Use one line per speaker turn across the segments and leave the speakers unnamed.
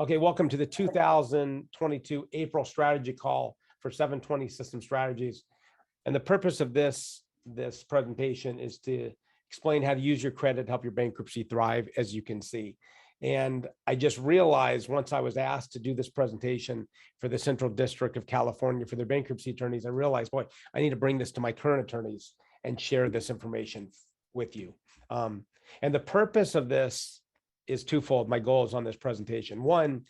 Okay, welcome to the 2022 April strategy call for 720 System Strategies. And the purpose of this presentation is to explain how to use your credit to help your bankruptcy thrive, as you can see. And I just realized once I was asked to do this presentation for the Central District of California for their bankruptcy attorneys, I realized, boy, I need to bring this to my current attorneys and share this information with you. And the purpose of this is twofold. My goals on this presentation. One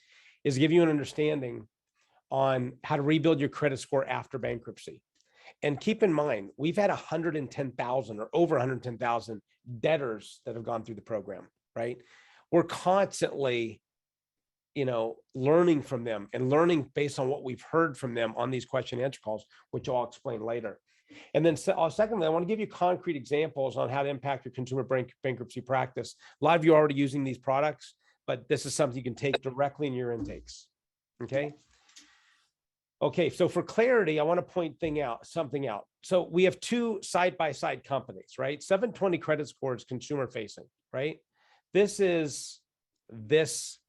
is give you an understanding on how to rebuild your credit score after bankruptcy. And keep in mind, we've had 110,000 or over 110,000 debtors that have gone through the program, right? We're constantly, learning from them and learning based on what we've heard from them on these question and answer calls, which I'll explain later. And then secondly, I want to give you concrete examples on how to impact your consumer bankruptcy practice. A lot of you are already using these products, but this is something you can take directly in your intakes. Okay. Okay. So for clarity, I want to point something out. So we have two side-by-side companies, right? 720 credit score is consumer facing, right? This is this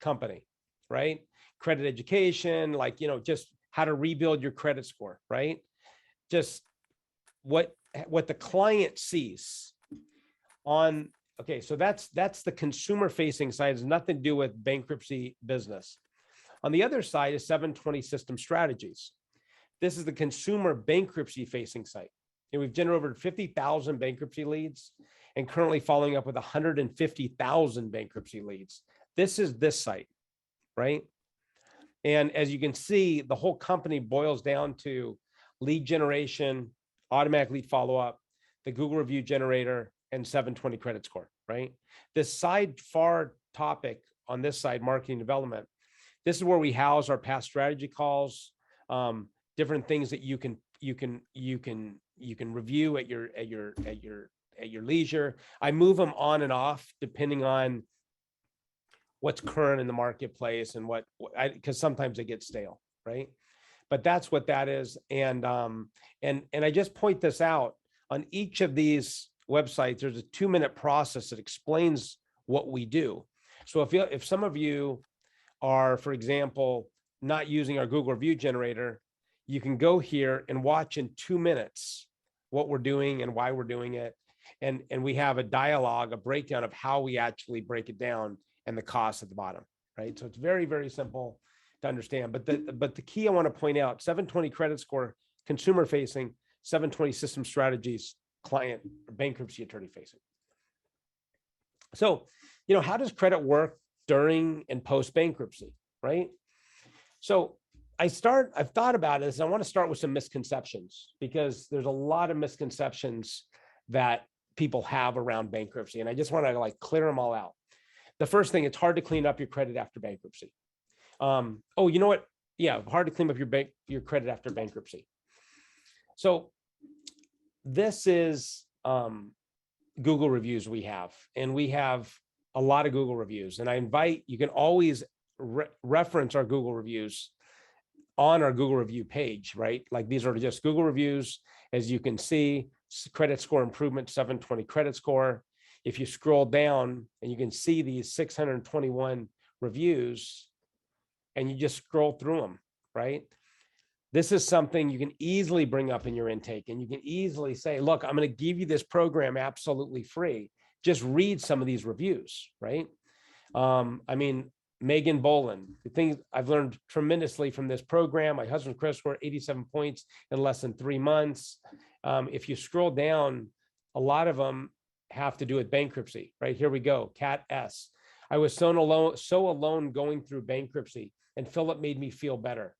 company, right? Credit education, just how to rebuild your credit score, right? Just what the client sees on, okay, so that's the consumer facing side. It has nothing to do with bankruptcy business. On the other side is 720 System Strategies. This is the consumer bankruptcy facing site. And we've generated over 50,000 bankruptcy leads and currently following up with 150,000 bankruptcy leads. This is this site, right? And as you can see, the whole company boils down to lead generation, automatic lead follow-up, the Google review generator, and 720 credit score, right? This far topic on this side, marketing development, this is where we house our past strategy calls, different things that you can review at your leisure. I move them on and off depending on what's current in the marketplace and because sometimes they get stale, right? But that's what that is. And I just point this out on each of these websites. There's a 2-minute process that explains what we do. So if some of you are, for example, not using our Google review generator, you can go here and watch in 2 minutes what we're doing and why we're doing it. And we have a dialogue, a breakdown of how we actually break it down and the cost at the bottom, right? So it's very, very simple to understand. But the key I want to point out, 720 credit score, consumer facing, 720 System Strategies, client bankruptcy attorney facing. So, how does credit work during and post bankruptcy, right? So I've thought about this. I want to start with some misconceptions because there's a lot of misconceptions that people have around bankruptcy. And I just want to clear them all out. The first thing, it's hard to clean up your credit after bankruptcy. Oh, you know what? Yeah, hard to clean up your credit after bankruptcy. So this is Google reviews we have, and we have a lot of Google reviews. And I invite, you can always reference our Google reviews on our Google review page, right? Like these are just Google reviews. As you can see, credit score improvement, 720 credit score. If you scroll down and you can see these 621 reviews and you just scroll through them, right? This is something you can easily bring up in your intake and you can easily say, look, I'm going to give you this program absolutely free. Just read some of these reviews, right? Megan Boland, the things I've learned tremendously from this program. My husband's credit score 87 points in less than 3 months. If you scroll down, a lot of them have to do with bankruptcy, right? Here we go. Cat S. I was so alone going through bankruptcy, and Philip made me feel better.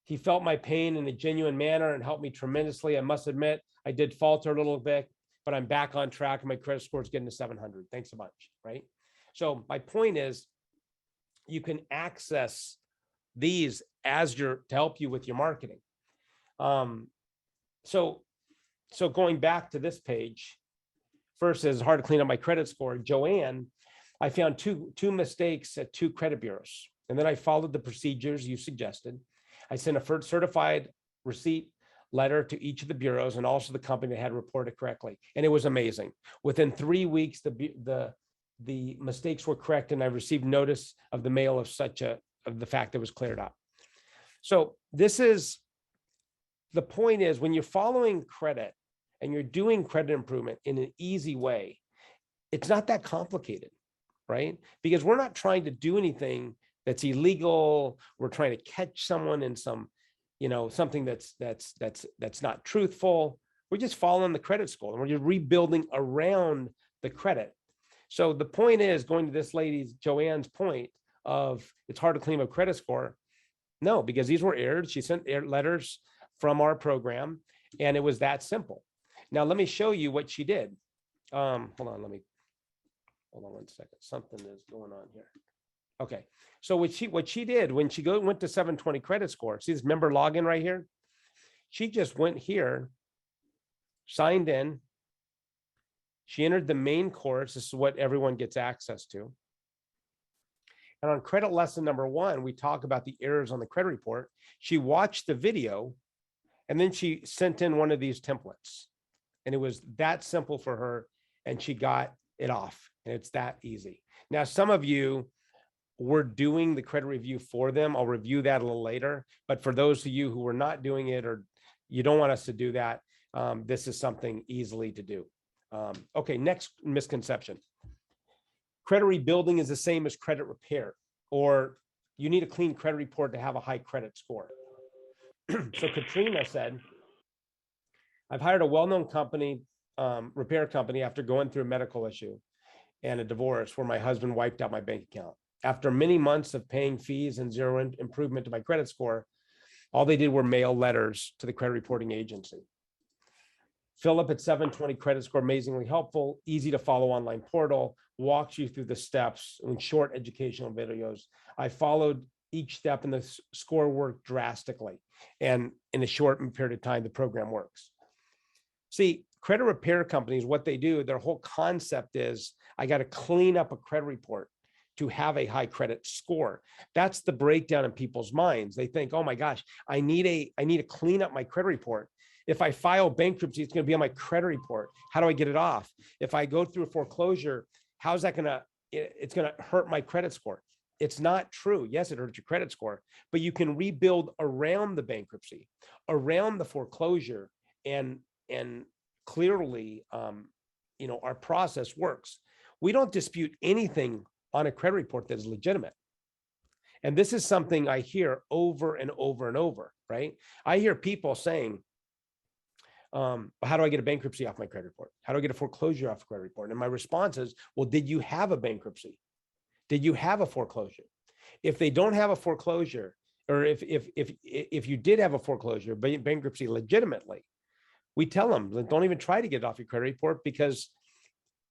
He felt my pain in a genuine manner and helped me tremendously. I must admit, I did falter a little bit, but I'm back on track and my credit score is getting to 700. Thanks so much, right? So my point is, you can access these to help you with your marketing. So going back to this page, first is hard to clean up my credit score. Joanne, I found two mistakes at 2 credit bureaus. And then I followed the procedures you suggested. I sent a certified receipt letter to each of the bureaus and also the company that had reported correctly. And it was amazing. Within 3 weeks, the the mistakes were correct, and I received notice of the mail of the fact that was cleared up. So this is, the point is, when you're following credit and you're doing credit improvement in an easy way, it's not that complicated, right? Because we're not trying to do anything that's illegal. We're trying to catch someone in some, something that's not truthful. We're just following the credit score, and we're just rebuilding around the credit. So the point is, going to this lady's, Joanne's point of it's hard to clean up credit score. No, because these were errors. She sent letters from our program, and it was that simple. Now, let me show you what she did. Hold on one second. Something is going on here. Okay. So what she did when she went to 720 credit score, see this member login right here? She just went here, signed in. She entered the main course. This is what everyone gets access to. And on credit lesson number 1, we talk about the errors on the credit report. She watched the video, and then she sent in one of these templates. And it was that simple for her, and she got it off. And it's that easy. Now, some of you were doing the credit review for them. I'll review that a little later. But for those of you who were not doing it, or you don't want us to do that, this is something easily to do. Okay, next misconception. Credit rebuilding is the same as credit repair, or you need a clean credit report to have a high credit score. So Katrina said, I've hired a well-known company, repair company, after going through a medical issue and a divorce where my husband wiped out my bank account. After many months of paying fees and zero improvement to my credit score, all they did were mail letters to the credit reporting agency. Philip at 720 credit score, amazingly helpful, easy to follow online portal, walks you through the steps in short educational videos. I followed each step, and the score worked drastically. And in a short period of time, the program works. See, credit repair companies, what they do, their whole concept is, I got to clean up a credit report to have a high credit score. That's the breakdown in people's minds. They think, oh my gosh, I need to clean up my credit report. If I file bankruptcy, it's going to be on my credit report. How do I get it off? If I go through a foreclosure, how's that going to, it's going to hurt my credit score. It's not true. Yes, it hurts your credit score, but you can rebuild around the bankruptcy, around the foreclosure, and clearly, our process works. We don't dispute anything on a credit report that is legitimate. And this is something I hear over and over and over, right? I hear people saying, how do I get a bankruptcy off my credit report? How do I get a foreclosure off a credit report? And my response is, well, did you have a bankruptcy? Did you have a foreclosure? If they don't have a foreclosure, or if you did have a foreclosure, bankruptcy legitimately, we tell them, don't even try to get it off your credit report, because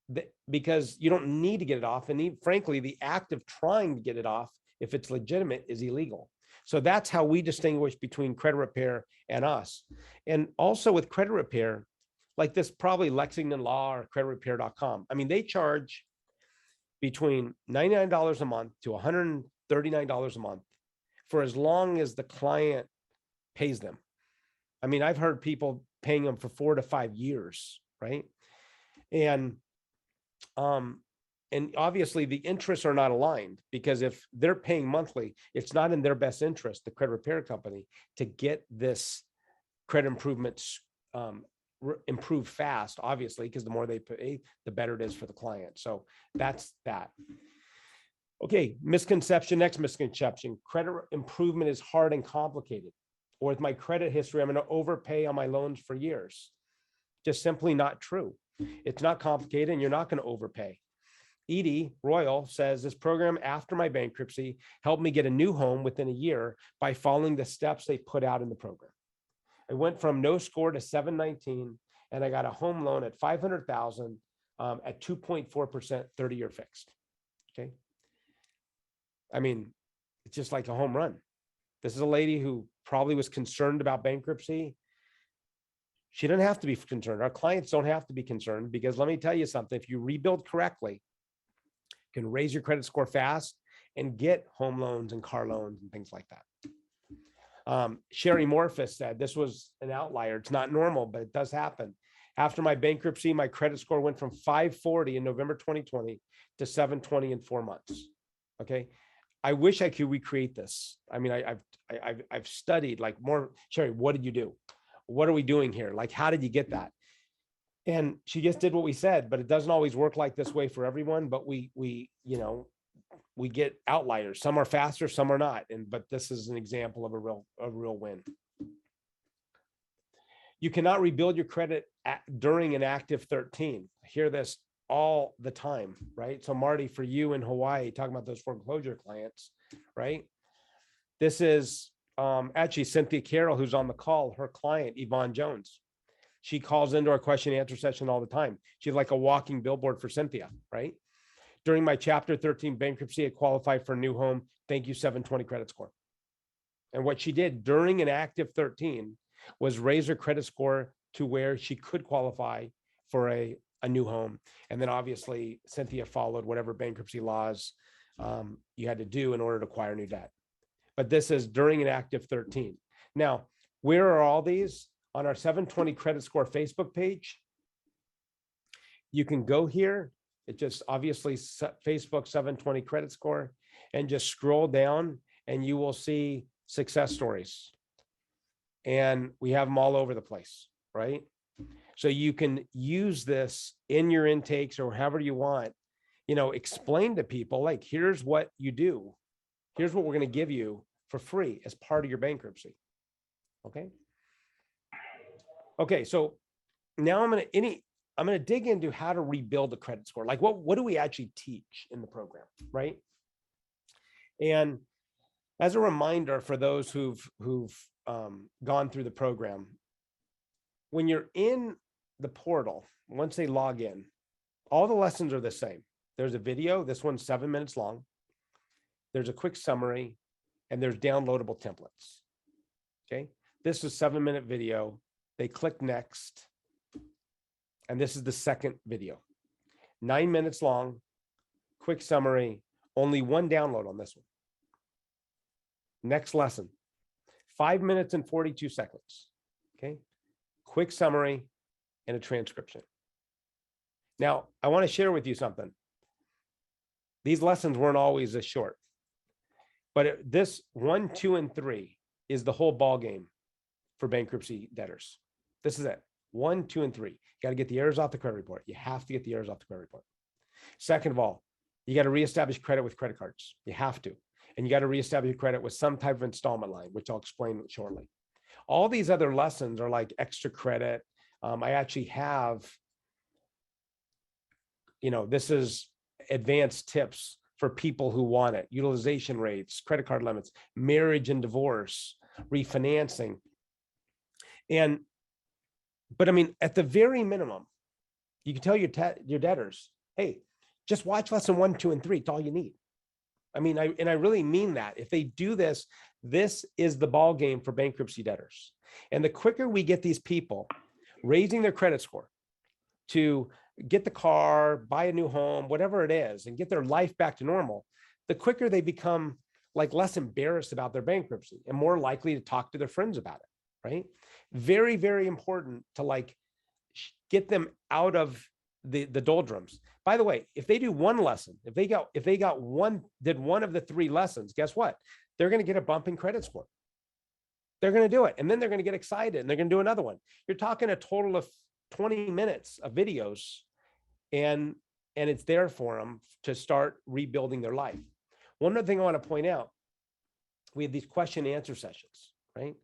you don't need to get it off. And frankly, the act of trying to get it off, if it's legitimate, is illegal. So that's how we distinguish between credit repair and us. And also with credit repair, like this, probably Lexington Law or creditrepair.com. I mean, they charge between $99 a month to $139 a month for as long as the client pays them. I mean, I've heard people paying them for 4 to 5 years, right? And obviously the interests are not aligned, because if they're paying monthly, it's not in their best interest, the credit repair company, to get this credit improvements improve fast, obviously, because the more they pay, the better it is for the client. So that's that. Okay, misconception, next misconception. Credit improvement is hard and complicated. Or with my credit history, I'm going to overpay on my loans for years. Just simply not true. It's not complicated, and you're not going to overpay. Edie Royal says, this program after my bankruptcy helped me get a new home within a year by following the steps they put out in the program. I went from no score to 719, and I got a home loan at $500,000 at 2.4% 30-year fixed. Okay. I mean, it's just like a home run. This is a lady who probably was concerned about bankruptcy. She didn't have to be concerned. Our clients don't have to be concerned, because let me tell you something, if you rebuild correctly, you can raise your credit score fast and get home loans and car loans and things like that. Sherry Morphus said, this was an outlier. It's not normal, but it does happen. After my bankruptcy, my credit score went from 540 in November 2020 to 720 in 4 months. Okay. I wish I could recreate this. I mean, I've studied like more. Sherry, what did you do? What are we doing here? Like, how did you get that? And she just did what we said, but it doesn't always work like this way for everyone. But we get outliers. Some are faster, some are not. But this is an example of a real win. You cannot rebuild your credit during an active 13. I hear this all the time, right? So Marty, for you in Hawaii, talking about those foreclosure clients, right? This is actually Cynthia Carroll, who's on the call, her client, Yvonne Jones. She calls into our question and answer session all the time. She's like a walking billboard for Cynthia, right? During my chapter 13 bankruptcy, I qualified for a new home. Thank you, 720 credit score. And what she did during an active 13 was raise her credit score to where she could qualify for a new home. And then obviously Cynthia followed whatever bankruptcy laws you had to do in order to acquire new debt. But this is during an active 13. Now, where are all these? On our 720 credit score Facebook page. You can go here. It just obviously Facebook 720 credit score, and just scroll down and you will see success stories. And we have them all over the place, right? So you can use this in your intakes or however you want, explain to people, like, here's what you do. Here's what we're going to give you for free as part of your bankruptcy. Okay. Okay. So now I'm going to dig into how to rebuild a credit score. Like what do we actually teach in the program, right? And as a reminder for those who've gone through the program, when you're in the portal, once they log in, all the lessons are the same. There's a video. This one's 7 minutes long. There's a quick summary, and there's downloadable templates. Okay. This is a 7-minute video. They click next. And this is the second video, 9 minutes long, quick summary, only one download on this one. Next lesson, 5 minutes and 42 seconds. Okay. Quick summary and a transcription. Now, I want to share with you something. These lessons weren't always this short, but this 1, 2, and 3 is the whole ball game for bankruptcy debtors. This is it. 1, 2, and 3. You got to get the errors off the credit report. You have to get the errors off the credit report. Second of all, you got to reestablish credit with credit cards. You have to. And you got to reestablish your credit with some type of installment line, which I'll explain shortly. All these other lessons are like extra credit. I actually have, this is advanced tips for people who want it. Utilization rates, credit card limits, marriage and divorce, refinancing. But I mean, at the very minimum, you can tell your debtors, hey, just watch lesson 1, 2, and 3. It's all you need. I mean, I really mean that. If they do this, this is the ball game for bankruptcy debtors. And the quicker we get these people raising their credit score to get the car, buy a new home, whatever it is, and get their life back to normal, the quicker they become like less embarrassed about their bankruptcy and more likely to talk to their friends about it, right? Very, very important to like get them out of the doldrums. By the way, if they do one lesson, if they did one of the 3 lessons, guess what? They're going to get a bump in credit score. They're going to do it. And then they're going to get excited and they're going to do another one. You're talking a total of 20 minutes of videos, and it's there for them to start rebuilding their life. One other thing I want to point out, we have these question and answer sessions, right?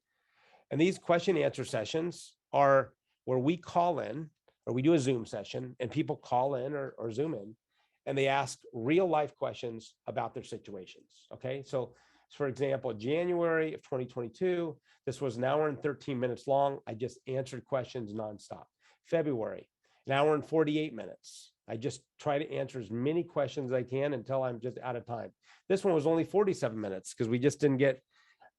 And these question and answer sessions are where we call in, or we do a Zoom session and people call in or Zoom in, and they ask real life questions about their situations. Okay. So for example, January of 2022, this was 1 hour and 13 minutes long. I just answered questions nonstop. February, 1 hour and 48 minutes. I just try to answer as many questions as I can until I'm just out of time. This one was only 47 minutes because we just didn't get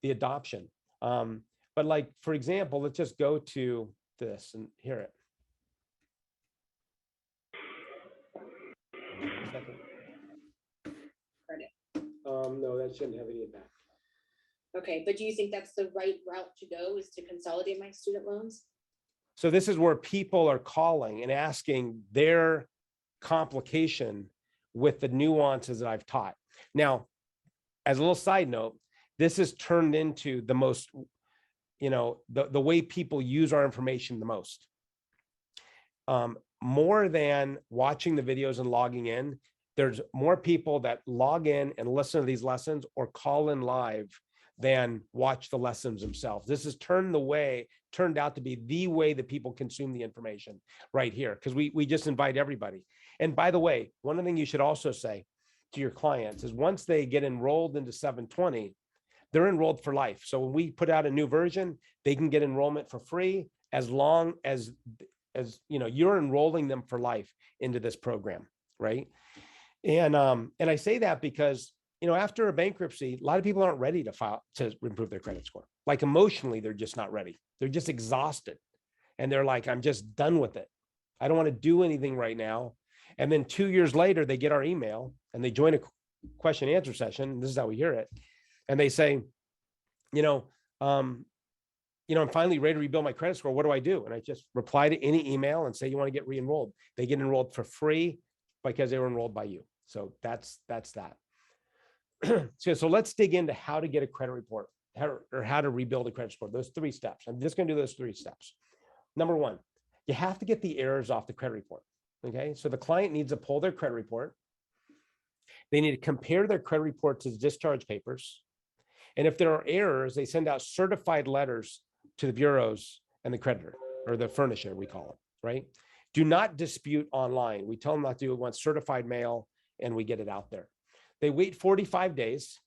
the adoption. But like, for example, let's just go to this and hear it.
Credit.
No, that shouldn't have any impact.
Okay, but do you think that's the right route to go, is to consolidate my student loans?
So this is where people are calling and asking their complication with the nuances that I've taught. Now, as a little side note, this has turned into the most, the way people use our information the most. More than watching the videos and logging in, there's more people that log in and listen to these lessons or call in live than watch the lessons themselves. This has turned out to be the way that people consume the information right here, because we just invite everybody. And by the way, one thing you should also say to your clients is once they get enrolled into 720, they're enrolled for life. So when we put out a new version, they can get enrollment for free as long as you're enrolling them for life into this program, right? And I say that because after a bankruptcy, a lot of people aren't ready to file to improve their credit score. Like emotionally, they're just not ready. They're just exhausted, and they're like, I'm just done with it. I don't want to do anything right now. And then 2 years later, they get our email and they join a question and answer session. This is how we hear it, and they say, I'm finally ready to rebuild my credit score. What do I do? And I just reply to any email and say, you want to get re-enrolled. They get enrolled for free because they were enrolled by you. So that's that. So let's dig into how to get a credit report how to rebuild a credit score. Those 3 steps. I'm just going to do those 3 steps. Number 1, you have to get the errors off the credit report. Okay. So the client needs to pull their credit report. They need to compare their credit report to the discharge papers. And if there are errors, they send out certified letters to the bureaus and the creditor, or the furnisher, we call it, right? Do not dispute online. We tell them not to do it. We want certified mail, and we get it out there. They wait 45 days,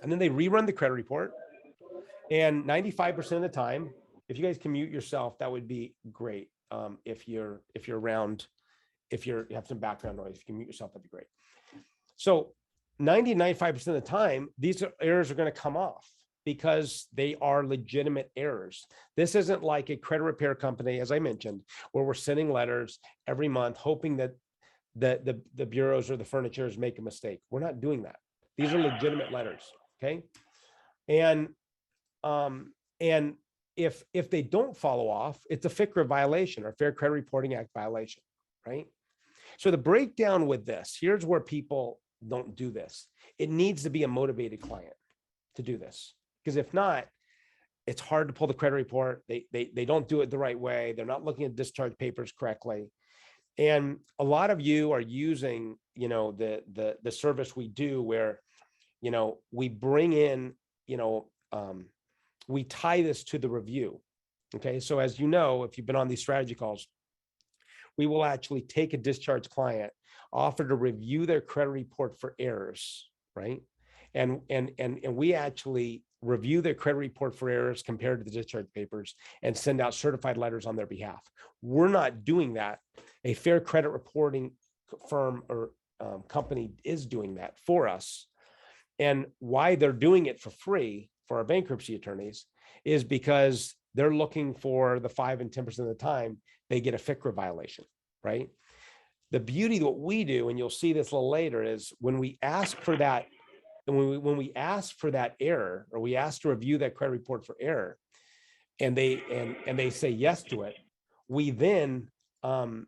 and then they rerun the credit report. And 95% of the time, if you guys can mute yourself, that would be great. If you're around, if you have some background noise, if you can mute yourself, that'd be great. So 95% of the time, these errors are going to come off because they are legitimate errors. This isn't like a credit repair company, as I mentioned, where we're sending letters every month, hoping that the bureaus or the furnitures make a mistake. We're not doing that. These are legitimate letters. Okay. And if they don't follow off, it's a FCRA violation, or Fair Credit Reporting Act violation, right? So the breakdown with this, here's where people don't do this. It needs to be a motivated client to do this, because if not, it's hard to pull the credit report. They don't do it the right way. They're not looking at discharge papers correctly. And a lot of you are using, the service we do where, we bring in, we tie this to the review. Okay. So as you know, if you've been on these strategy calls, we will actually take a discharge client, offer to review their credit report for errors, right? And we actually review their credit report for errors compared to the discharge papers and send out certified letters on their behalf. We're not doing that. A fair credit reporting firm or company is doing that for us. And why they're doing it for free for our bankruptcy attorneys is because they're looking for the 5 and 10% of the time they get a FCRA violation, right? The beauty of what we do, and you'll see this a little later, is when we ask for that, and when we ask for that error, or we ask to review that credit report for error, and they say yes to it, we then, when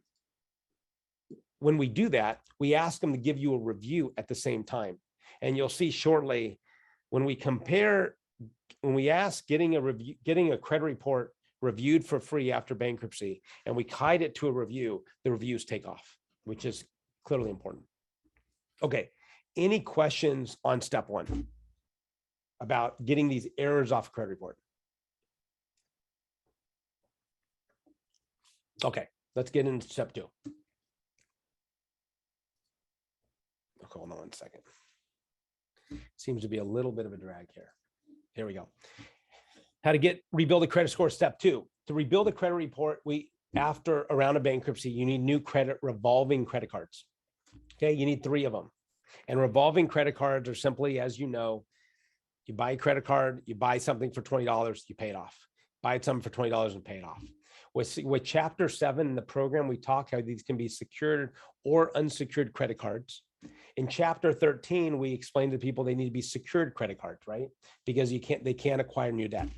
we do that, we ask them to give you a review at the same time. And you'll see shortly when we ask getting a credit report reviewed for free after bankruptcy, and we tied it to a review, the reviews take off, which is clearly important. Okay. Any questions on step 1 about getting these errors off credit report? Okay, let's get into step 2. Okay, hold on one second. Seems to be a little bit of a drag here. Here we go. How to rebuild a credit score, step 2. To rebuild a credit report, after around a bankruptcy, you need new revolving credit cards. Okay, you need 3 of them. And revolving credit cards are simply, as you know, you buy a credit card, you buy something for $20, you pay it off. Buy something for $20 and pay it off. With chapter 7 in the program, we talk how these can be secured or unsecured credit cards. In chapter 13, we explain to people they need to be secured credit cards, right? Because they can't acquire new debt.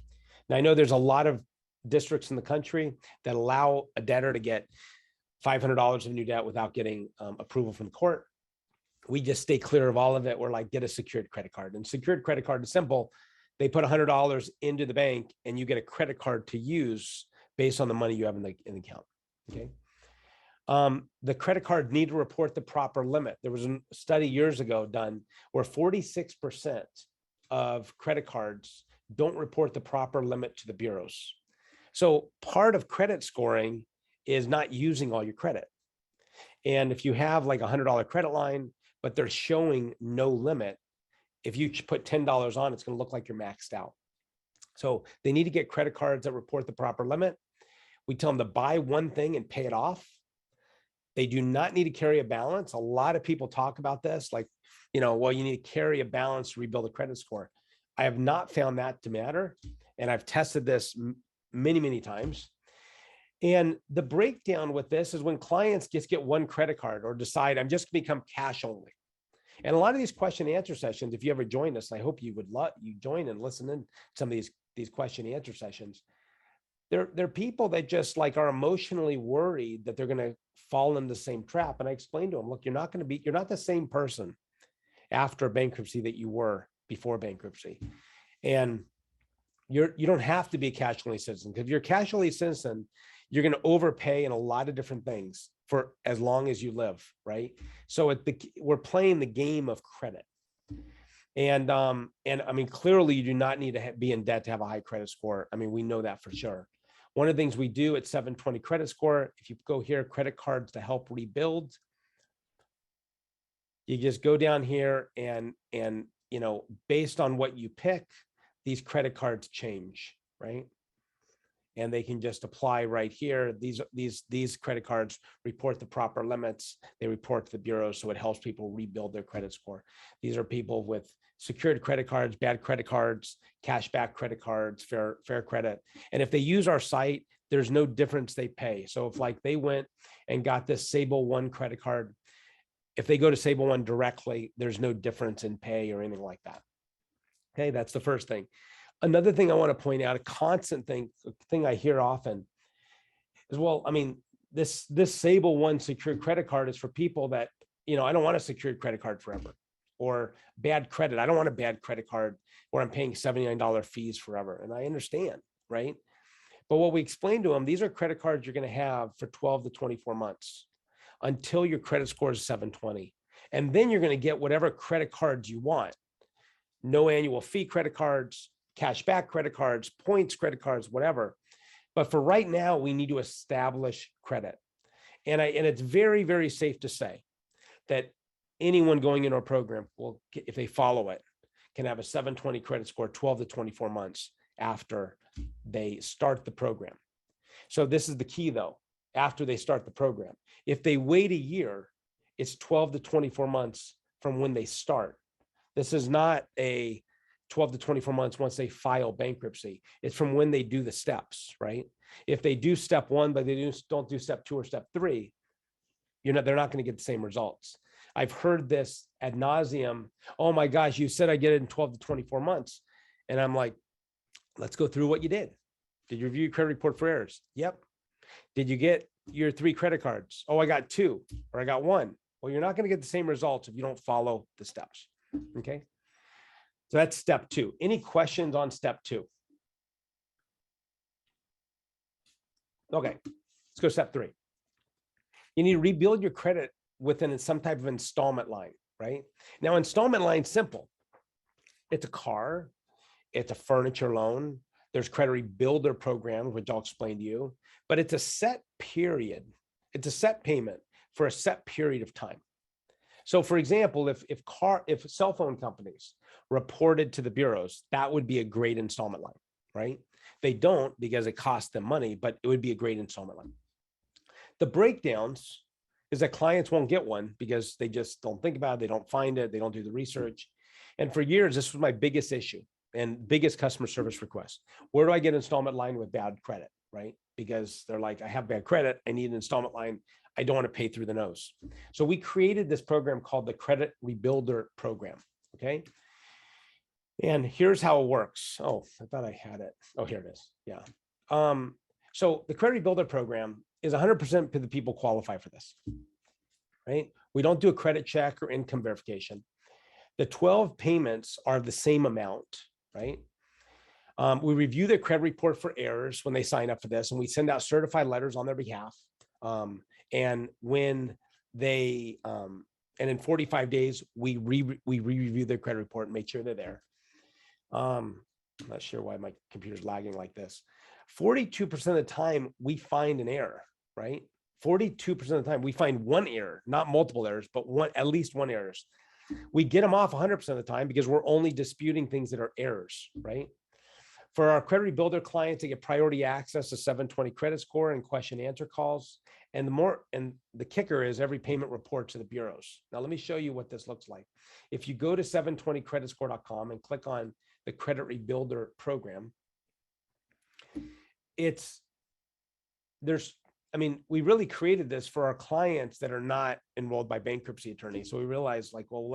Now, I know there's a lot of districts in the country that allow a debtor to get $500 of new debt without getting approval from the court. We just stay clear of all of it. We're like, get a secured credit card. And secured credit card is simple. They put $100 into the bank and you get a credit card to use based on the money you have in the account. Okay. The credit card need to report the proper limit. There was a study years ago done where 46% of credit cards don't report the proper limit to the bureaus. So part of credit scoring is not using all your credit. And if you have like $100 credit line, but they're showing no limit, if you put $10 on, it's going to look like you're maxed out. So they need to get credit cards that report the proper limit. We tell them to buy one thing and pay it off. They do not need to carry a balance. A lot of people talk about this, like, well, you need to carry a balance to rebuild a credit score. I have not found that to matter. And I've tested this many, many times. And the breakdown with this is when clients just get one credit card or decide I'm just going to become cash only. And a lot of these question and answer sessions, if you ever join us, I hope you would join and listen in some of these question and answer sessions. They're people that just like are emotionally worried that they're going to fall in the same trap. And I explained to them, look, you're not the same person after bankruptcy that you were before bankruptcy. And you don't have to be a cash only citizen, because if you're a cash only citizen, you're going to overpay in a lot of different things for as long as you live, right? So we're playing the game of credit. And I mean, clearly you do not need to be in debt to have a high credit score. I mean, we know that for sure. One of the things we do at 720 credit score, if you go here, credit cards to help rebuild, you just go down here and based on what you pick, these credit cards change, right? And they can just apply right here. These credit cards report the proper limits. They report to the bureau, so it helps people rebuild their credit score. These are people with secured credit cards, bad credit cards, cashback credit cards, fair credit. And if they use our site, there's no difference they pay. So if like they went and got this Sable One credit card, if they go to Sable One directly, there's no difference in pay or anything like that. Okay, that's the first thing. Another thing I want to point out, a constant thing I hear often is, well, I mean, this Sable One secured credit card is for people that, I don't want a secured credit card forever, or bad credit. I don't want a bad credit card where I'm paying $79 fees forever. And I understand, right? But what we explain to them, these are credit cards you're going to have for 12 to 24 months until your credit score is 720. And then you're going to get whatever credit cards you want. No annual fee credit cards, cashback credit cards, points credit cards, whatever. But for right now, we need to establish credit. And it's very, very safe to say that anyone going into our program will, if they follow it, can have a 720 credit score 12 to 24 months after they start the program. So this is the key though, after they start the program. If they wait a year, it's 12 to 24 months from when they start. This is not a 12 to 24 months once they file bankruptcy. It's from when they do the steps, right? If they do step one, but they don't do step two or step three, they're not going to get the same results. I've heard this ad nauseum. Oh my gosh, you said I get it in 12 to 24 months. And I'm like, let's go through what you did. Did you review your credit report for errors? Yep. Did you get your 3 credit cards? Oh, I got 2 or I got 1. Well, you're not going to get the same results if you don't follow the steps. Okay. So that's step 2. Any questions on step 2? Okay, let's go step 3. You need to rebuild your credit within some type of installment line, right? Now, installment line, simple. It's a car, it's a furniture loan. There's credit rebuilder programs, which I'll explain to you, but it's a set period. It's a set payment for a set period of time. So for example, if cell phone companies reported to the bureaus, that would be a great installment line, right? They don't because it costs them money, but it would be a great installment line. The breakdowns is that clients won't get one because they just don't think about it. They don't find it. They don't do the research. And for years, this was my biggest issue and biggest customer service request. Where do I get an installment line with bad credit, right? Because they're like, I have bad credit. I need an installment line. I don't want to pay through the nose. So we created this program called the Credit Rebuilder Program, okay? And here's how it works. Oh, I thought I had it. Oh, here it is. Yeah. So the Credit Rebuilder Program, is 100% of the people qualify for this, right? We don't do a credit check or income verification. The 12 payments are the same amount, right? We review their credit report for errors when they sign up for this, and we send out certified letters on their behalf. And when they, and in 45 days, we review their credit report and make sure they're there. I'm not sure why my computer's lagging like this. 42% of the time we find an error, right? 42% of the time we find one error, not multiple errors, but at least one errors. We get them off 100% of the time because we're only disputing things that are errors, right? For our credit rebuilder clients, they get priority access to 720 credit score and question answer calls. And the kicker is every payment report to the bureaus. Now, let me show you what this looks like. If you go to 720creditscore.com and click on the credit rebuilder program, we really created this for our clients that are not enrolled by bankruptcy attorneys. So we realized, like, well,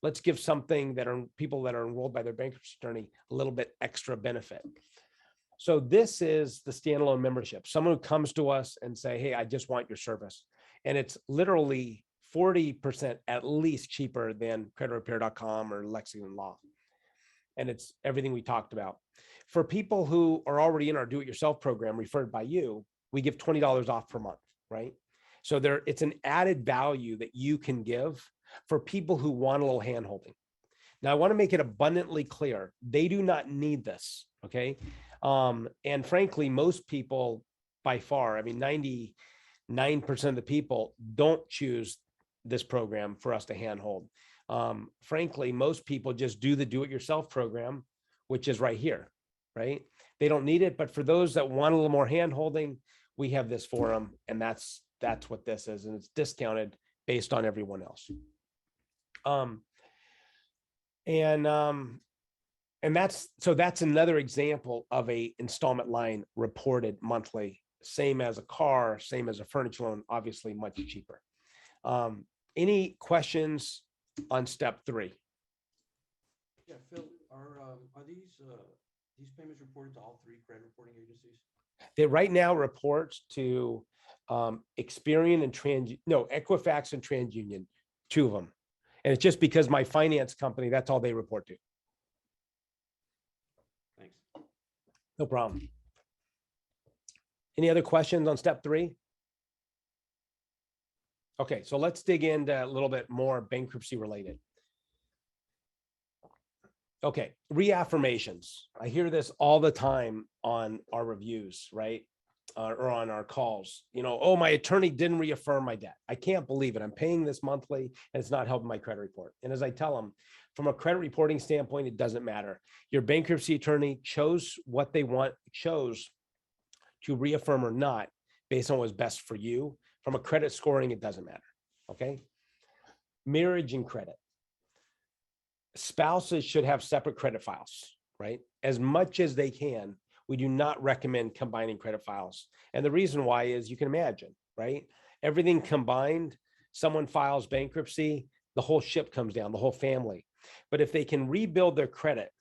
let's give something that are people that are enrolled by their bankruptcy attorney a little bit extra benefit. So this is the standalone membership. Someone who comes to us and say, hey, I just want your service. And it's literally 40% at least cheaper than creditrepair.com or Lexington Law. And it's everything we talked about. For people who are already in our do-it-yourself program referred by you, we give $20 off per month, right? So it's an added value that you can give for people who want a little handholding. Now, I want to make it abundantly clear, they do not need this, okay? And frankly, most people by far, 99% of the people don't choose this program for us to handhold. Frankly, most people just do the do-it-yourself program, which is right here, right? They don't need it, but for those that want a little more handholding, we have this for them, and that's what this is, and it's discounted based on everyone else. And that's another example of a installment line reported monthly, same as a car, same as a furniture loan, obviously much cheaper. Any questions on step 3?
Yeah, Phil, are these payments reported to all 3 credit reporting agencies?
They right now report to Experian and Equifax and TransUnion, 2 of them. And it's just because my finance company, that's all they report to.
Thanks.
No problem. Any other questions on step 3? Okay, so let's dig into a little bit more bankruptcy related. Okay, reaffirmations. I hear this all the time on our reviews, right? Or on our calls, oh, my attorney didn't reaffirm my debt. I can't believe it. I'm paying this monthly and it's not helping my credit report. And as I tell them, from a credit reporting standpoint, it doesn't matter. Your bankruptcy attorney chose what they chose to reaffirm or not based on what was best for you. From a credit scoring, it doesn't matter, okay? Marriage and credit. Spouses should have separate credit files, right? As much as they can. We do not recommend combining credit files. And the reason why is you can imagine, right? Everything combined, someone files bankruptcy, the whole ship comes down, the whole family. But if they can rebuild their credit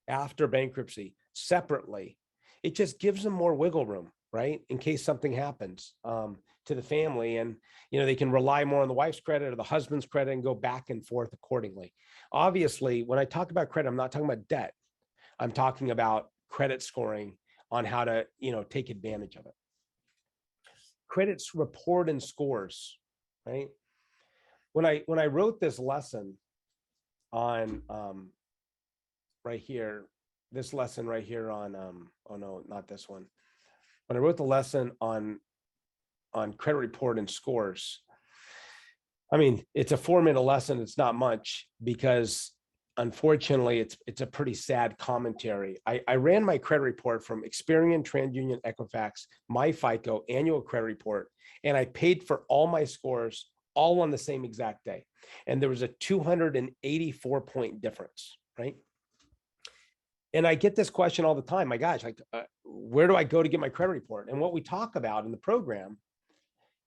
after bankruptcy separately, it just gives them more wiggle room, right? In case something happens to the family, and they can rely more on the wife's credit or the husband's credit and go back and forth accordingly. Obviously, when I talk about credit, I'm not talking about debt. I'm talking about credit scoring on how to, take advantage of it. Credits report and scores, right? When I wrote this lesson on right here, this lesson right here on oh no, not this one. When I wrote the lesson on credit report and scores, it's a 4-minute lesson. It's not much because unfortunately, it's a pretty sad commentary. I ran my credit report from Experian, TransUnion, Equifax, my FICO annual credit report, and I paid for all my scores all on the same exact day. And there was a 284-point difference, right? And I get this question all the time. My gosh, where do I go to get my credit report? And what we talk about in the program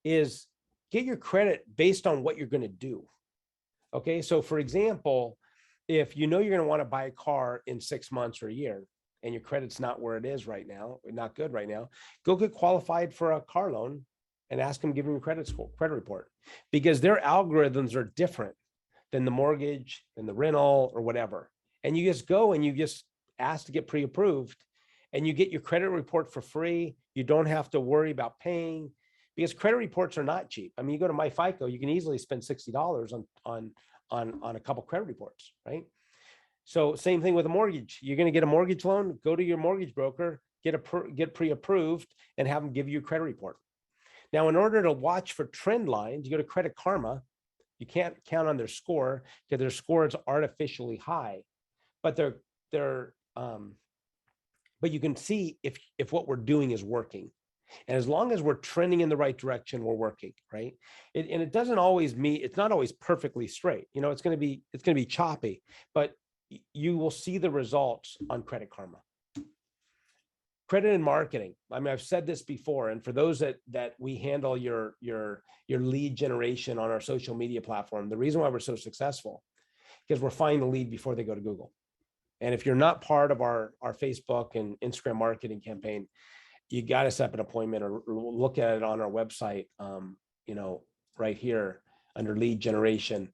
is get your credit based on what you're going to do. Okay, so for example, if you're going to want to buy a car in 6 months or a year, and your credit's not where it is right now, not good right now, go get qualified for a car loan and ask them, give them your credit score, credit report, because their algorithms are different than the mortgage, than the rental or whatever. And you just go and you just ask to get pre-approved and you get your credit report for free. You don't have to worry about paying, because credit reports are not cheap. I mean, you go to my FICO, you can easily spend $60 on a couple credit reports, right? So same thing with a mortgage. You're going to get a mortgage loan, go to your mortgage broker, get pre-approved and have them give you a credit report. Now, in order to watch for trend lines, you go to Credit Karma. You can't count on their score because their score is artificially high, but but you can see if what we're doing is working. And as long as we're trending in the right direction, we're working, right? And it doesn't always mean, it's not always perfectly straight. You know, it's going to be choppy, but you will see the results on Credit Karma. Credit and marketing. I mean, I've said this before, and for those that we handle your lead generation on our social media platform, the reason why we're so successful, because we're finding the lead before they go to Google. And if you're not part of our Facebook and Instagram marketing campaign, you got to set up an appointment or look at it on our website, you know, right here under lead generation.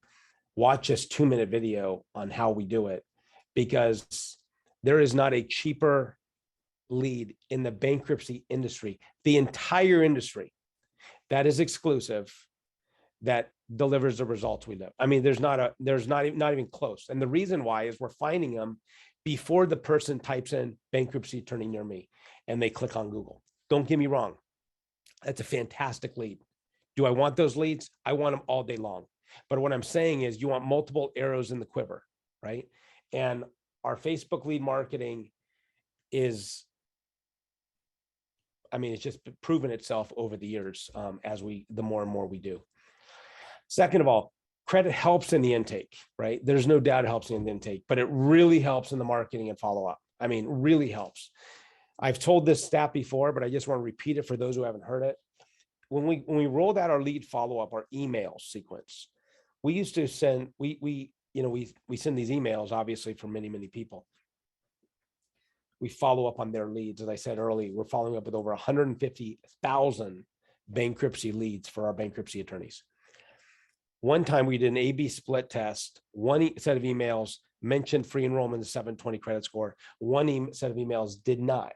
Watch this 2-minute video on how we do it, because there is not a cheaper lead in the bankruptcy industry, the entire industry, that is exclusive, that delivers the results we live. I mean, there's not even close. And the reason why is we're finding them before the person types in bankruptcy attorney near me and they click on Google. Don't get me wrong. That's a fantastic lead. Do I want those leads? I want them all day long. But what I'm saying is you want multiple arrows in the quiver, right? And our Facebook lead marketing is, I mean, it's just proven itself over the years the more and more we do. Second of all, credit helps in the intake, right? There's no doubt it helps in the intake, but it really helps in the marketing and follow-up. I mean, really helps. I've told this stat before, but I just want to repeat it for those who haven't heard it. When we rolled out our lead follow-up, our email sequence, we used to send, we send these emails, obviously, for many, many people. We follow up on their leads. As I said earlier, we're following up with over 150,000 bankruptcy leads for our bankruptcy attorneys. One time we did an A/B split test. One set of emails mentioned free enrollment, 720 credit score. One set of emails did not.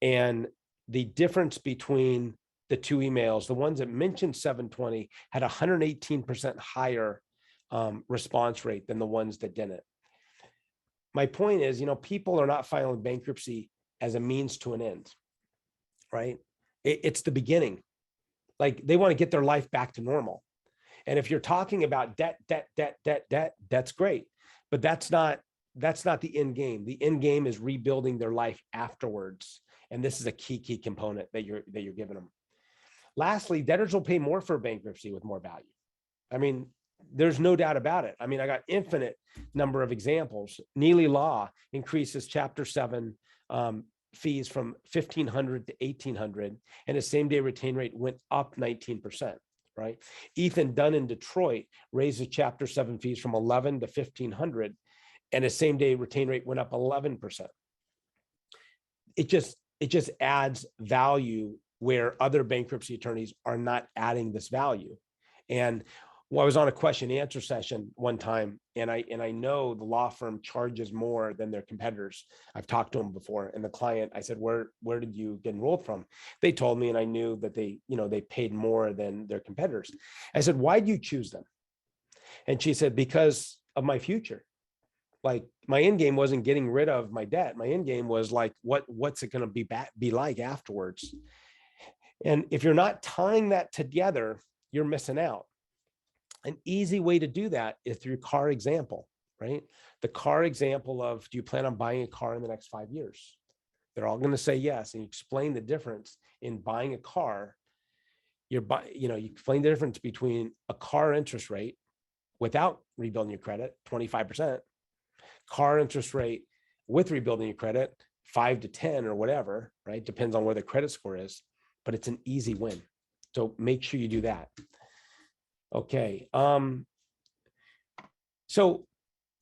And the difference between the two emails, the ones that mentioned 720 had 118% higher response rate than the ones that didn't. My point is, you know, people are not filing bankruptcy as a means to an end, right? It's the beginning. Like, they want to get their life back to normal. And if you're talking about debt, that's great. But that's not the end game. The end game is rebuilding their life afterwards. And this is a key component that you're giving them. Lastly, debtors will pay more for bankruptcy with more value. I mean, there's no doubt about it. I mean, I got infinite number of examples. Neely Law increases Chapter 7 fees from $1,500 to $1,800, and his same-day retain rate went up 19%, right? Ethan Dunn in Detroit raised the Chapter 7 fees from $1,100 to $1,500, and his same-day retain rate went up 11%. It just adds value where other bankruptcy attorneys are not adding this value. And I was on a question and answer session one time, and I know the law firm charges more than their competitors. I've talked to them before, and the client, I said, where did you get enrolled from? They told me, and I knew that they paid more than their competitors. I said, why do you choose them? And she said, because of my future. Like, my end game wasn't getting rid of my debt. My end game was like, what's it going to be like afterwards? And if you're not tying that together, you're missing out. An easy way to do that is through car example, right? The car example of, do you plan on buying a car in the next 5 years? They're all going to say yes. And you explain the difference in buying a car. You explain the difference between a car interest rate without rebuilding your credit, 25%, car interest rate with rebuilding your credit, 5 to 10 or whatever, right? Depends on where the credit score is, but it's an easy win. So make sure you do that. Okay. So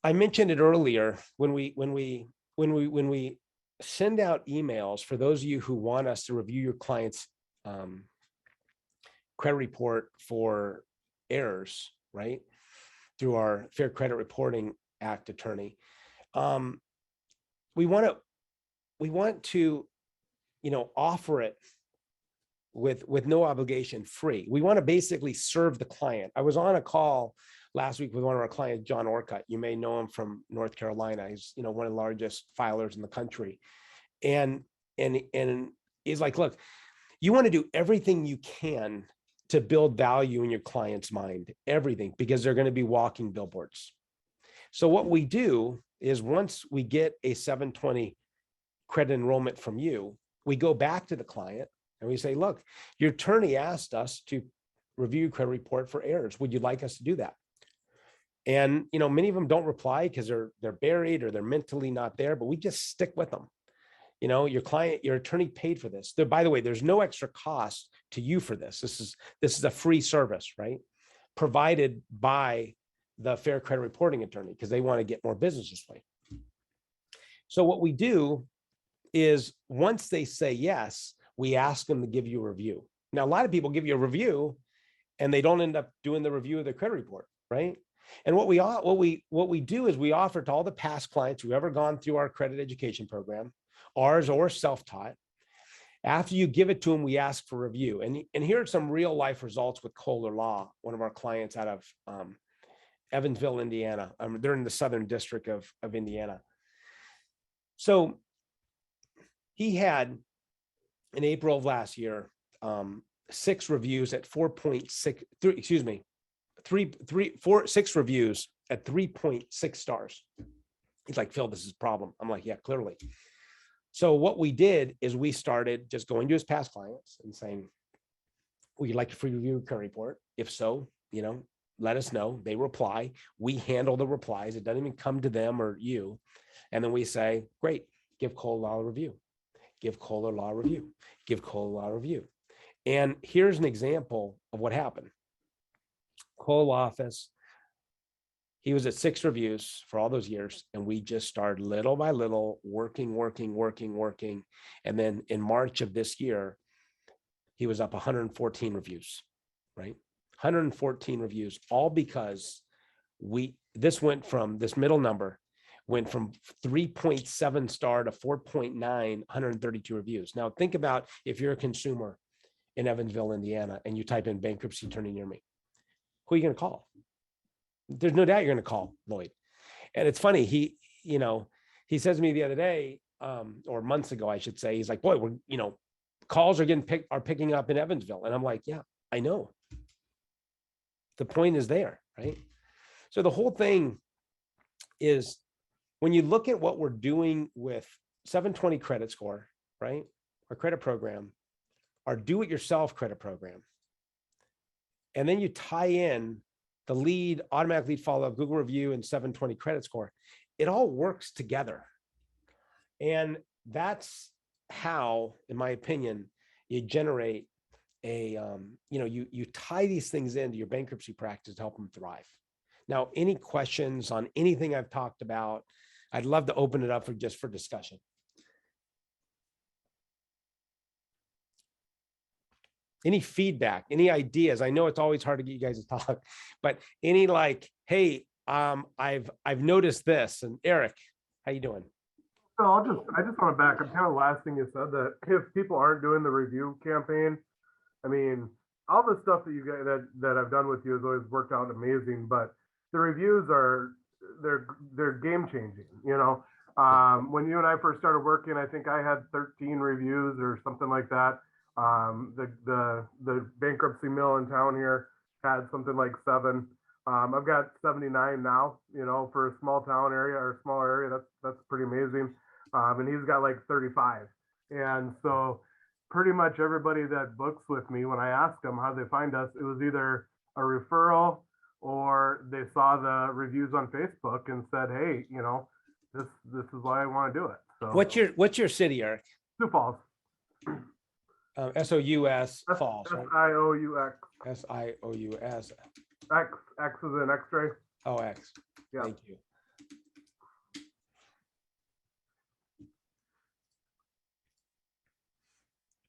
I mentioned it earlier when we when we send out emails for those of you who want us to review your client's credit report for errors, right? Through our Fair Credit Reporting Act attorney. We want to, offer it with no obligation, free. We want to basically serve the client. I was on a call last week with one of our clients, John Orcutt. You may know him from North Carolina. He's, one of the largest filers in the country. And he's like, look, you want to do everything you can to build value in your client's mind, everything, because they're going to be walking billboards. So what we do is once we get a 720 credit enrollment from you, we go back to the client and we say, look, your attorney asked us to review your credit report for errors. Would you like us to do that? And, many of them don't reply because they're buried or they're mentally not there, but we just stick with them. Your client, your attorney paid for this. By the way, there's no extra cost to you for this. This is a free service, right? Provided by the Fair Credit Reporting attorney because they want to get more business this way. So what we do is once they say yes, we ask them to give you a review. Now, a lot of people give you a review and they don't end up doing the review of their credit report, right? And what we do is we offer to all the past clients who've ever gone through our credit education program, ours or self-taught. After you give it to them, we ask for review. And here are some real life results with Kohler Law, one of our clients out of Evansville, Indiana. They're in the Southern District of Indiana. So he had, in April of last year, 6 reviews at 6 reviews at 3.6 stars. He's like, Phil, this is a problem. I'm like, yeah, clearly. So what we did is we started just going to his past clients and saying, would you like a free review credit report? If so, let us know. They reply. We handle the replies. It doesn't even come to them or you. And then we say, great, give Kohler Law a review. Give Kohler Law a review. Give Kohler Law a review. And here's an example of what happened. Kohler office, he was at 6 reviews for all those years. And we just started little by little working. And then in March of this year, he was up 114 reviews, right? 114 reviews, all because this middle number went from 3.7 star to 4.9, 132 reviews. Now think about if you're a consumer in Evansville, Indiana, and you type in bankruptcy attorney near me, who are you going to call? There's no doubt you're going to call Lloyd. And it's funny, he says to me the other day, or months ago, I should say, he's like, boy, calls are picking up in Evansville. And I'm like, yeah, I know. The point is there, right? So the whole thing is when you look at what we're doing with 720 credit score, right? Our credit program, our do-it-yourself credit program. And then you tie in the automatic lead follow-up, Google review, and 720 credit score. It all works together. And that's how, in my opinion, you generate you tie these things into your bankruptcy practice to help them thrive. Now, any questions on anything I've talked about, I'd love to open it up for discussion. Any feedback, any ideas? I know it's always hard to get you guys to talk, but any hey, I've noticed this. And Eric, how you doing?
So I just want to back up kind of the last thing you said, that if people aren't doing the review campaign, I mean, all the stuff that you guys that I've done with you has always worked out amazing, but the reviews they're game changing. When you and I first started working, I think I had 13 reviews or something like that. The bankruptcy mill in town here had something like 7. I've got 79 now, for a small town area or a smaller area. That's pretty amazing. And he's got like 35. And so pretty much everybody that books with me, when I ask them how they find us, it was either a referral or they saw the reviews on Facebook and said, hey, this is why I want to do it. So
What's your city, Eric?
Sioux Falls.
SOUS Falls, right?
SIOUX.
SIOUS.
X is an X-ray.
Oh, X.
Yeah.
Thank you.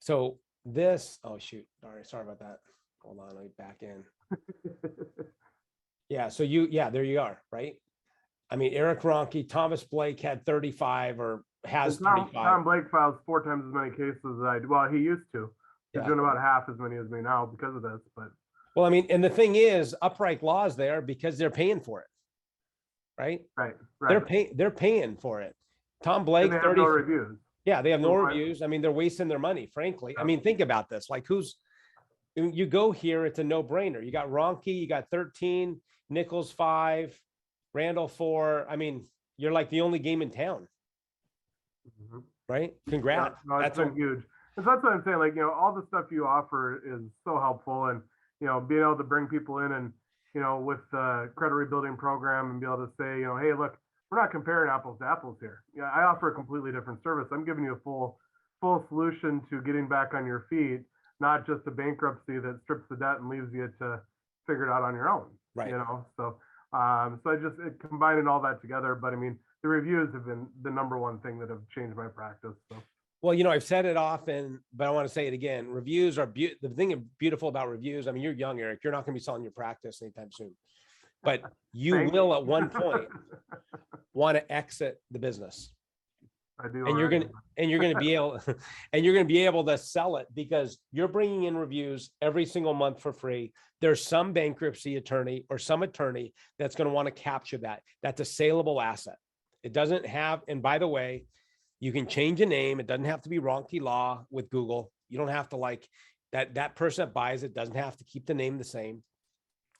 So this, oh shoot, sorry about that. Hold on, let me back in. Yeah, so there you are, right? I mean, Eric Ronke, Thomas Blake had 35 or has
And Tom
35.
Blake files 4 times as many cases as I do. Well, he used to. He's
Yeah.
doing about half as many as me now because of this, but
Well, I mean, and the thing is, Upright Law's there because they're paying for it, right?
right.
They're paying for it. Tom
And
Blake,
they have
30.
no reviews.
Yeah, they have no
Right.
reviews. I mean, they're wasting their money, frankly. I
Yeah.
mean, think about this. Like, you go here, it's a no-brainer. You got Ronke, you got 13, Nichols 5, Randall 4. I mean, you're like the only game in town,
Mhm.
right?
Yeah,
Congrats.
no, it's been huge. And so that's what I'm saying. Like, all the stuff you offer is so helpful, and being able to bring people in and with the credit rebuilding program and be able to say, hey, look, we're not comparing apples to apples here. Yeah, I offer a completely different service. I'm giving you a full solution to getting back on your feet, not just a bankruptcy that strips the debt and leaves you to figure it out on your own.
Right.
So I just combining all that together. But I mean, the reviews have been the number one thing that have changed my practice. So.
Well, I've said it often, but I want to say it again. Reviews are the thing beautiful about reviews. I mean, you're young, Eric. You're not going to be selling your practice anytime soon, but you will at one point want to exit the business.
I do.
And you're going to be able to sell it because you're bringing in reviews every single month for free. There's some bankruptcy attorney or some attorney that's going to want to capture that. That's a saleable asset. It doesn't have, and by the way, you can change a name. It doesn't have to be Ronke Law with Google. You don't have to like that person that buys it doesn't have to keep the name the same.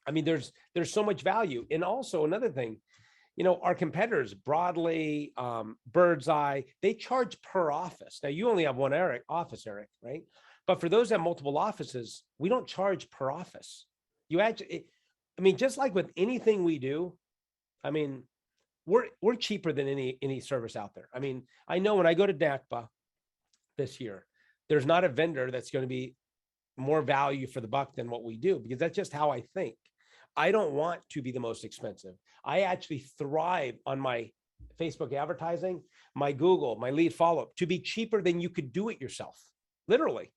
I mean, there's so much value. And also another thing, our competitors, Broadly, Birdseye, they charge per office. Now you only have one office, Eric, right? But for those that have multiple offices, we don't charge per office. Just like with anything we do, I mean, we're cheaper than any service out there. I mean, I know when I go to NACPA this year, there's not a vendor that's going to be more value for the buck than what we do, because that's just how I think. I don't want to be the most expensive. I actually thrive on my Facebook advertising, my Google, my lead follow-up to be cheaper than you could do it yourself. Literally.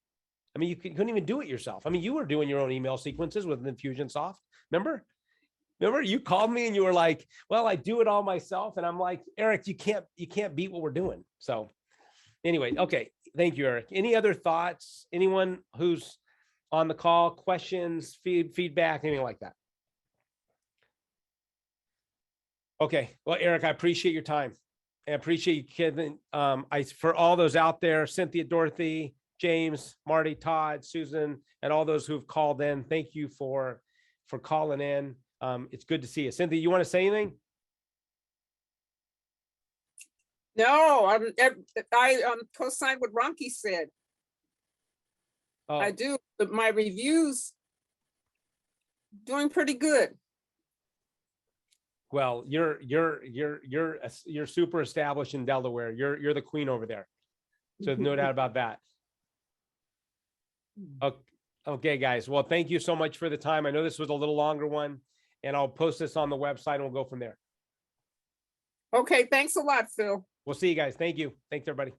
I mean, you couldn't even do it yourself. I mean, you were doing your own email sequences with Infusionsoft. Remember, you called me and you were like, well, I do it all myself. And I'm like, Eric, you can't beat what we're doing. So anyway, okay. Thank you, Eric. Any other thoughts? Anyone who's on the call, questions, feedback, anything like that? Okay. Well, Eric, I appreciate your time. I appreciate you, Kevin. For all those out there, Cynthia, Dorothy, James, Marty, Todd, Susan, and all those who've called in, thank you for calling in. It's good to see you. Cynthia, you want to say anything?
No, I co-signed what Ronke said.
Oh,
I do. But my reviews doing pretty good.
well, you're super established in Delaware. You're the queen over there. So no doubt about that. Okay, guys. Well, thank you so much for the time. I know this was a little longer one, and I'll post this on the website and we'll go from there.
Okay, thanks a lot, Phil.
We'll see you guys. Thank you. Thanks, everybody.